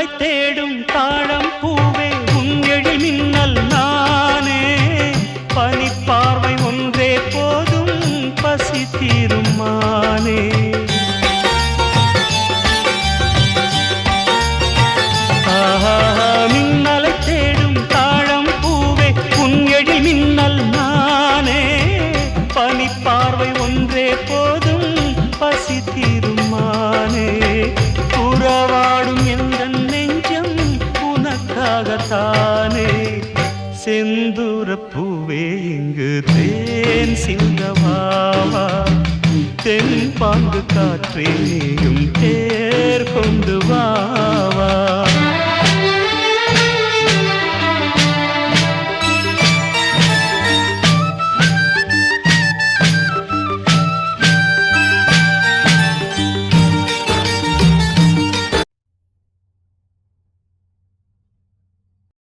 மின்னலை தேடும் தாழம் பூவே உன் எழில் மின்னல் நானே பனிப்பார்வை ஒன்றே போதும் பசி தீரும் மானே மின்னலை தேடும் தாழம் பூவே உன் எழில் மின்னல் நானே பனிப்பார்வை ஒன்றே போதும் பசி தீரும் மானே உறவாடும் எந்த நெஞ்சம் உனக்காகத்தானே செந்தூர பூவே இங்கு தேன் சிந்தவாவா தென் பாங்கு காற்றே நீயும் தேர் கொண்டு வா